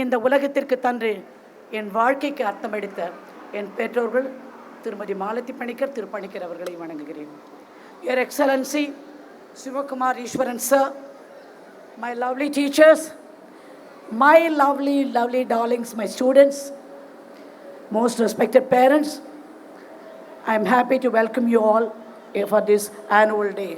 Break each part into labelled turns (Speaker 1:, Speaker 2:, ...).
Speaker 1: இந்த உலகத்திற்கு தன்று என் வாழ்க்கைக்கு அர்த்தமளித்த என் பெற்றோர்கள் திருமதி மாலதி பணிக்கர், திரு பணிக்கர் அவர்களை வணங்குகிறேன். Your Excellency, Sivakumar Ishwaran sir, my lovely teachers, my lovely darlings, my students, most respected parents, I am happy to welcome you all for this annual day.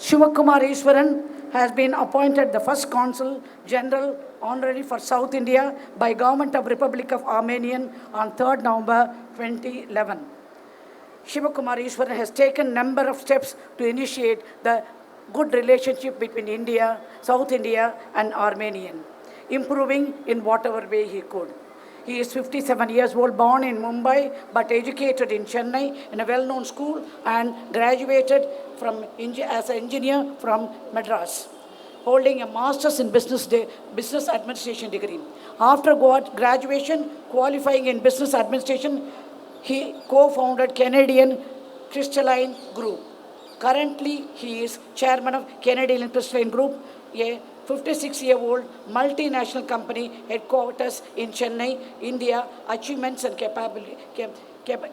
Speaker 1: Sivakumar Ishwaran has been appointed the first Consul General Honorary for South India by Government of Republic of Armenia on 3rd November 2011. Sivakumar Ishwaran has taken number of steps to initiate the good relationship between India, South India and Armenia, improving in whatever way he could. He is 57 years old, born in Mumbai, but educated in Chennai in a well-known school and graduated as an engineer from Madras, holding a master's in business administration degree. After graduation, qualifying in business administration, he co-founded Canadian Crystalline Group. Currently, he is chairman of Canadian Crystalline Group, a 56-year-old multinational company headquarters in Chennai, India. Achievements and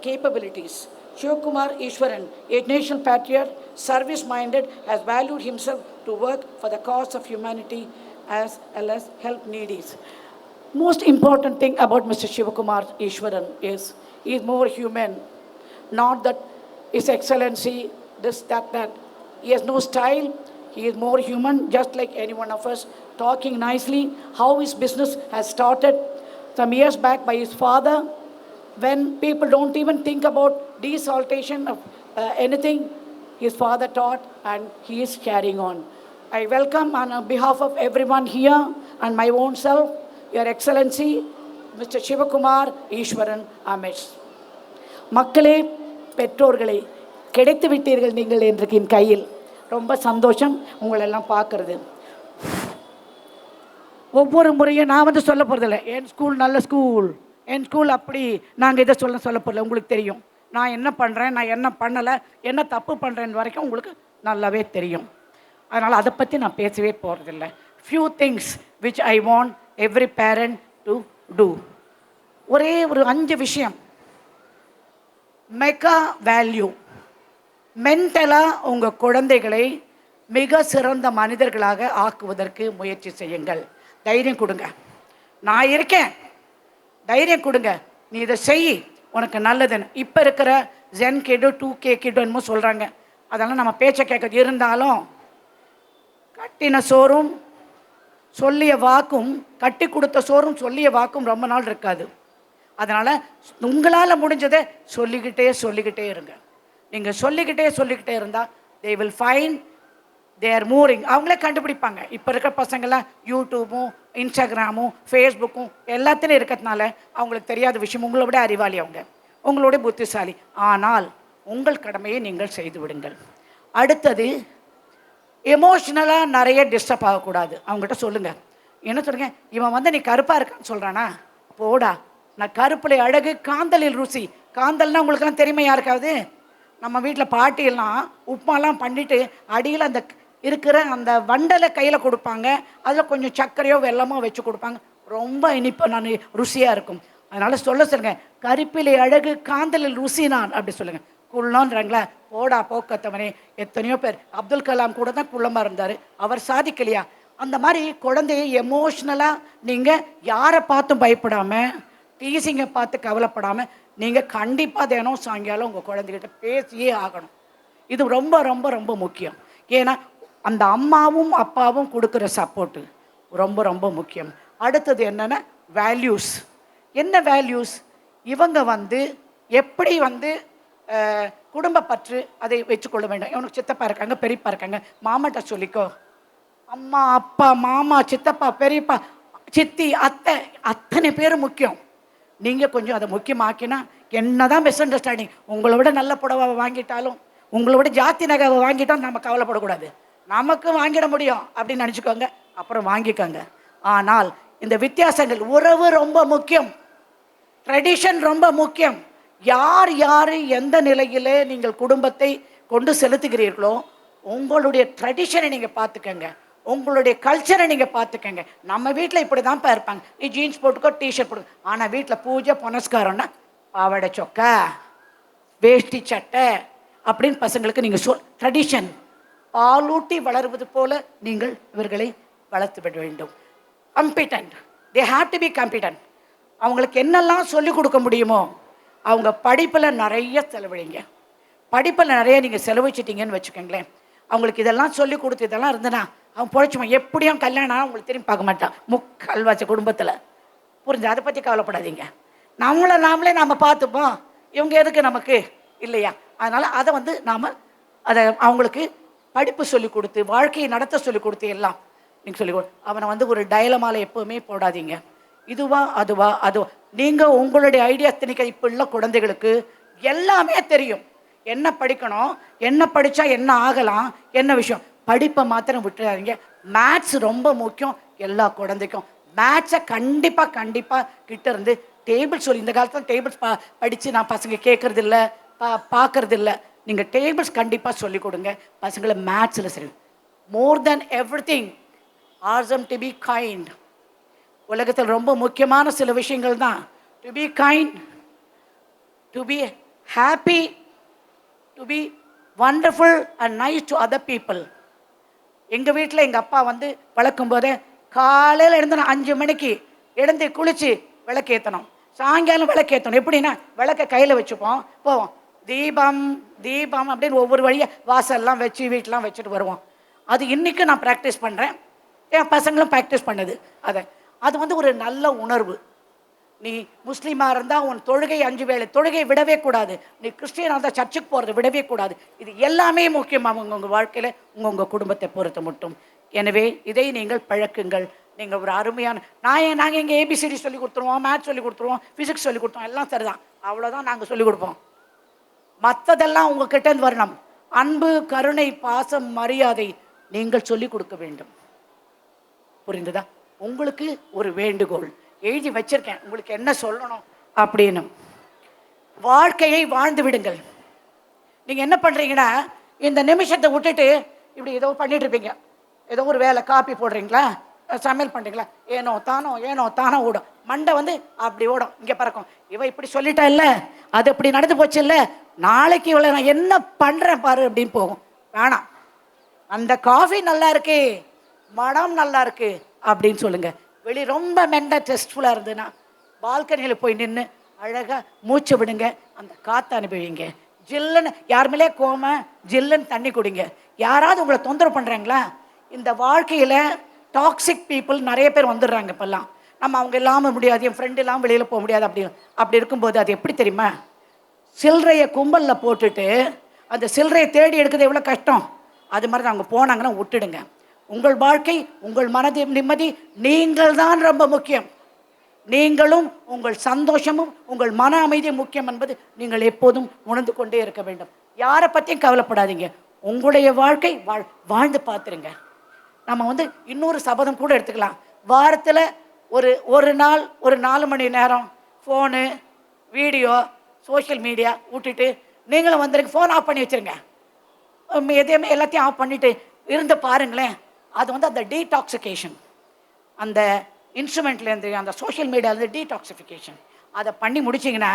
Speaker 1: capabilities. Sivakumar Ishwaran, a national patriot, service-minded, has valued himself to work for the cause of humanity as well as help needies. Most important thing about Mr. Sivakumar Ishwaran is he is more human. Not that His Excellency, this, that. He has no style. He is more human, just like any one of us, talking nicely, how his business has started some years back by his father, when people don't even think about desaltation of anything, his father taught and he is carrying on. I welcome on behalf of everyone here and my own self, Your Excellency, Mr. Sivakumar Ishwaran Amesh. மக்களே, பெற்றோர்களே, கிடைத்து விட்டீர்கள் நீங்கள் இன்றைக்கு என் கையில். ரொம்ப சந்தோஷம் உங்களெல்லாம் பார்க்குறது. ஒவ்வொரு முறையும் நான் சொல்ல போகிறதில்ல, என் ஸ்கூல் நல்ல ஸ்கூல், என் ஸ்கூல் அப்படி, நாங்கள் இதை சொல்ல போகிறதில்ல. உங்களுக்கு தெரியும் நான் என்ன பண்ணுறேன், நான் என்ன பண்ணலை, என்ன தப்பு பண்ணுறேன்னு வரைக்கும் உங்களுக்கு நல்லாவே தெரியும். அதனால் அதை பற்றி நான் பேசவே போகிறதில்ல. Few things which I want every parent to do. ஒரே ஒரு 5 விஷயம். Mega value. மென்டலாக உங்கள் குழந்தைகளை மிக சிறந்த மனிதர்களாக ஆக்குவதற்கு முயற்சி செய்யுங்கள். தைரியம் கொடுங்க, நான் இருக்கேன், தைரியம் கொடுங்க, நீ இதை செய், உனக்கு நல்லதுன்னு. இப்போ இருக்கிற ஜென் கிட்டு 2K கிட்டு என்னமோ சொல்கிறாங்க, அதெல்லாம் நம்ம பேச்சை கேட்க. இருந்தாலும் கட்டின சோறும் சொல்லிய வாக்கும், கட்டி கொடுத்த சோறும் சொல்லிய வாக்கும் ரொம்ப நாள் இருக்காது. அதனால் உங்களால் முடிஞ்சதை சொல்லிக்கிட்டே இருங்க. நீங்கள் சொல்லிக்கிட்டே இருந்தால் they will find they are moving. அவங்களே கண்டுபிடிப்பாங்க. இப்போ இருக்கிற பசங்கள்லாம் யூடியூபும் இன்ஸ்டாகிராமும் ஃபேஸ்புக்கும் எல்லாத்துலேயும் இருக்கிறதுனால அவங்களுக்கு தெரியாத விஷயம். உங்களோட அறிவாளி அவங்க, உங்களோட புத்திசாலி. ஆனால் உங்கள் கடமையை நீங்கள் செய்து விடுங்கள். அடுத்தது, எமோஷ்னலாக நிறைய டிஸ்டர்ப் ஆகக்கூடாது. அவங்ககிட்ட சொல்லுங்கள், என்ன சொல்லுங்கள், இவன் நீ கருப்பாக இருக்கான்னு சொல்கிறானா, போடா, நான் கருப்பில் அழகு, காந்தலில் ருசி. காந்தல்னால் உங்களுக்கெல்லாம் தெரியுமா யாருக்காவது? நம்ம வீட்டில் பாட்டியெல்லாம் உப்புமாலாம் பண்ணிவிட்டு அடியில் அந்த இருக்கிற அந்த வண்டலை கையில் கொடுப்பாங்க, அதில் கொஞ்சம் சர்க்கரையோ வெல்லமோ வச்சு கொடுப்பாங்க. ரொம்ப இனிப்பாக ருசியாக இருக்கும். அதனால் சொல்லுங்க, கருப்பிலை அழகு, காந்தலில் ருசி நான் அப்படி சொல்லுங்கள். குள்ளோன்றாங்களா, போடா போக்கத்தவனே. எத்தனையோ பேர், அப்துல் கலாம் கூட தான் குள்ளமாக இருந்தார், அவர் சாதிக்கலையா? அந்த மாதிரி குழந்தையை எமோஷ்னலாக நீங்கள் யாரை பார்த்தும் பயப்படாமல், டீசிங்கை பார்த்து கவலைப்படாமல், நீங்கள் கண்டிப்பாக தினம் சாயங்காலம் உங்கள் குழந்தைகிட்ட பேசியே ஆகணும். இது ரொம்ப ரொம்ப ரொம்ப முக்கியம். ஏன்னா அந்த அம்மாவும் அப்பாவும் கொடுக்குற சப்போர்ட்டு ரொம்ப ரொம்ப முக்கியம். அடுத்தது என்னென்னா வேல்யூஸ். என்ன வேல்யூஸ்? இவங்க எப்படி குடும்ப பற்று அதை வச்சுக்கொள்ள வேண்டும். இவனுக்கு சித்தப்பா இருக்காங்க, பெரியப்பா இருக்காங்க, மாமாட்ட சொல்லிக்கோ. அம்மா, அப்பா, மாமா, சித்தப்பா, பெரியப்பா, சித்தி, அத்தை, அத்தனை பேர் முக்கியம். நீங்கள் கொஞ்சம் அதை முக்கியமாக்கினா என்ன தான் மிஸ் அண்டர்ஸ்டாண்டிங், உங்களை விட நல்ல புடவை வாங்கிட்டாலும், உங்களை விட ஜாத்தி நகை வாங்கிட்டாலும் நம்ம கவலைப்படக்கூடாது. நமக்கு வாங்கிட முடியும் அப்படின்னு நினச்சிக்கோங்க, அப்புறம் வாங்கிக்கோங்க. ஆனால் இந்த வித்தியாசங்கள், உறவு ரொம்ப முக்கியம், ட்ரெடிஷன் ரொம்ப முக்கியம். யார் யார் எந்த நிலையிலே நீங்கள் குடும்பத்தை கொண்டு செலுத்துகிறீர்களோ உங்களுடைய ட்ரெடிஷனை நீங்கள் பார்த்துக்கங்க, உங்களுடைய கல்ச்சரை நீங்கள் பார்த்துக்கங்க. நம்ம வீட்டில் இப்படி தான்ப்பா இருப்பாங்க, நீ ஜீன்ஸ் போட்டுக்கோ, டிஷர்ட் போட்டுக்கோ. ஆனால் வீட்டில் பூஜை புனஸ்காரம்னா பாவாடை சொக்கா, வேஷ்டி சட்டை அப்படின்னு பசங்களுக்கு நீங்கள் ட்ரெடிஷன் பாலூட்டி வளருவது போல நீங்கள் இவர்களை வளர்த்து விட வேண்டும். Competent, they have to be competent. அவங்களுக்கு என்னெல்லாம் சொல்லிக் கொடுக்க முடியுமோ அவங்க படிப்பில் நிறைய செலவழிங்க. படிப்பில் நிறைய நீங்கள் செலவழிச்சிட்டிங்கன்னு வச்சுக்கோங்களேன், அவங்களுக்கு இதெல்லாம் சொல்லி கொடுத்து இதெல்லாம் இருந்தனா அவன் பொழைச்சுவான். எப்படியும் கல்யாணம் அவங்களுக்கு திரும்பி பார்க்க மாட்டான், முக்கால்வாசி குடும்பத்தில். புரிஞ்சு, அதை பற்றி கவலைப்படாதீங்க. நாமளே நாம் பார்த்துப்போம், இவங்க எதுக்கு நமக்கு இல்லையா? அதனால் அதை நாம் அதை அவங்களுக்கு படிப்பு சொல்லிக் கொடுத்து வாழ்க்கையை நடத்த சொல்லிக் கொடுத்து எல்லாம் நீங்கள் சொல்லிக் கொடு. அவனை ஒரு டயலமால எப்போவுமே போடாதீங்க, இதுவா அதுவா அதுவா. நீங்கள் உங்களுடைய ஐடியா திணிக்க. இப்போ உள்ள குழந்தைகளுக்கு எல்லாமே தெரியும், என்ன படிக்கணும், என்ன படித்தா என்ன ஆகலாம், என்ன விஷயம். படிப்பை மாத்திரம் விட்டுறாதீங்க. மேத்ஸ் ரொம்ப முக்கியம் எல்லா குழந்தைக்கும். மேத்ஸை கண்டிப்பாக கிட்ட இருந்து டேபிள்ஸ் சொல்லி, இந்த காலத்தில் டேபிள்ஸ் படித்து நான் பசங்க கேட்கறது இல்லை, பார்க்கறது இல்லை. நீங்கள் டேபிள்ஸ் கண்டிப்பாக சொல்லிக் கொடுங்க பசங்களை மேத்ஸில். சரி, more than everything ask them to be kind. உலகத்தில் ரொம்ப முக்கியமான சில விஷயங்கள் தான் to be kind, to be happy, to be wonderful and nice to other people. எங்கள் வீட்டில் எங்கள் அப்பா வளர்க்கும் போதே காலையில் எழுந்து 5 மணிக்கு எழுந்து குளித்து விளக்கேற்றணும், சாயங்காலம் விளக்கேற்றணும். எப்படின்னா விளக்க கையில் வச்சுப்போம், போவோம், தீபம் தீபம் அப்படின்னு ஒவ்வொரு வழியாக வாசல்லாம் வச்சு வீட்டெலாம் வச்சுட்டு வருவோம். அது இன்றைக்கும் நான் ப்ராக்டிஸ் பண்ணுறேன், என் பசங்களும் ப்ராக்டிஸ் பண்ணுது. அது ஒரு நல்ல உணர்வு. நீ முஸ்லீமாக இருந்தால் உன் தொழுகை 5 வேளை தொழுகை விடவே கூடாது, நீ கிறிஸ்டியனாக இருந்தால் சர்ச்சுக்கு போகிறது விடவே கூடாது. இது எல்லாமே முக்கியமாக உங்கள் வாழ்க்கையில் உங்கள் குடும்பத்தை பொறுத்த மட்டும். எனவே இதை நீங்கள் பழக்குங்கள். நீங்கள் ஒரு அருமையான நாங்கள் எங்கள் ஏபிசிடி சொல்லி கொடுத்துருவோம், மேத்ஸ் சொல்லி கொடுத்துருவோம், ஃபிசிக்ஸ் சொல்லி கொடுத்துருவோம், எல்லாம் சரிதான், அவ்வளோதான் நாங்கள் சொல்லிக் கொடுப்போம். மற்றதெல்லாம் உங்கள் கிட்டேருந்து வரணும். அன்பு, கருணை, பாசம், மரியாதை நீங்கள் சொல்லிக் கொடுக்க வேண்டும். புரிந்ததா? உங்களுக்கு ஒரு வேண்டுகோள் எழுதி வச்சிருக்கேன், உங்களுக்கு என்ன சொல்லணும் அப்படின்னு. வாழ்க்கையை வாழ்ந்து விடுங்கள். நீங்கள் என்ன பண்ணுறீங்கன்னா இந்த நிமிஷத்தை விட்டுட்டு இப்படி ஏதோ பண்ணிட்டு இருப்பீங்க, ஏதோ ஒரு வேலை, காப்பி போடுறீங்களா, சமையல் பண்ணுறீங்களா, ஏனோ தானோ ஓடும், மண்டை அப்படி ஓடும், இங்கே பறக்கும். இவ இப்படி சொல்லிட்டா இல்லை, அது இப்படி நடந்து போச்சு இல்லை, நாளைக்கு இவ்வளோ நான் என்ன பண்ணுறேன் பாரு அப்படின்னு போகும். வேணாம், அந்த காஃபி நல்லா இருக்கு, மனம் நல்லா இருக்கு அப்படின்னு சொல்லுங்கள். வெளியே ரொம்ப மென்டாக ஸ்ட்ரெஸ்ஃபுல்லாக இருந்ததுன்னா பால்கனியில் போய் நின்று அழகாக மூச்சு விடுங்க, அந்த காற்று அனுபவிங்க. ஜில்லுன்னு யார் மேலே ஜில்லுன்னு தண்ணி குடிங்க. யாராவது உங்களை தொந்தரவு பண்ணுறாங்களா? இந்த வாழ்க்கையில் டாக்ஸிக் பீப்புள் நிறைய பேர் வந்துடுறாங்க இப்போல்லாம். நம்ம அவங்க இல்லாமல் முடியாது, என் ஃப்ரெண்டு இல்லாமல் வெளியில் போக முடியாது அப்படி இருக்கும்போது அது எப்படி தெரியுமா? சில்லறையை கும்பலில் போட்டுட்டு அந்த சில்லறையை தேடி எடுக்கிறது எவ்வளோ கஷ்டம். அது மாதிரி தான் அவங்க போனாங்கன்னா விட்டுடுங்க. உங்கள் வாழ்க்கை, உங்கள் மனது நிம்மதி, நீங்கள் தான் ரொம்ப முக்கியம். நீங்களும் உங்கள் சந்தோஷமும் உங்கள் மன அமைதியும் முக்கியம் என்பது நீங்கள் எப்போதும் உணர்ந்து கொண்டே இருக்க வேண்டும். யாரை பற்றியும் கவலைப்படாதீங்க, உங்களுடைய வாழ்க்கை வாழ்ந்து பார்த்துருங்க. நம்ம இன்னொரு சபதம் கூட எடுத்துக்கலாம். வாரத்தில் ஒரு நாள் ஒரு 4 மணி நேரம் ஃபோனு, வீடியோ, சோஷியல் மீடியா விட்டுட்டு நீங்களும் வந்துருங்க. ஃபோன் ஆஃப் பண்ணி வச்சுருங்க, எதையுமே எல்லாத்தையும் ஆஃப் பண்ணிவிட்டு இருந்து பாருங்களேன். அது அந்த டீடாக்சிகேஷன், அந்த இன்ஸ்ட்ருமெண்ட்லேருந்து அந்த சோஷியல் மீடியாவிலேருந்து டீடாக்சிஃபிகேஷன் அதை பண்ணி முடிச்சிங்கன்னா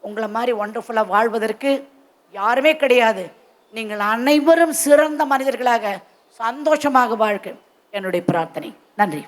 Speaker 1: உங்களை மாதிரி ஒண்டர்ஃபுல்லாக வாழ்வதற்கு யாருமே கிடையாது. நீங்கள் அனைவரும் சிறந்த மனிதர்களாக சந்தோஷமாக வாழ்க்கை என்னுடைய பிரார்த்தனை. நன்றி.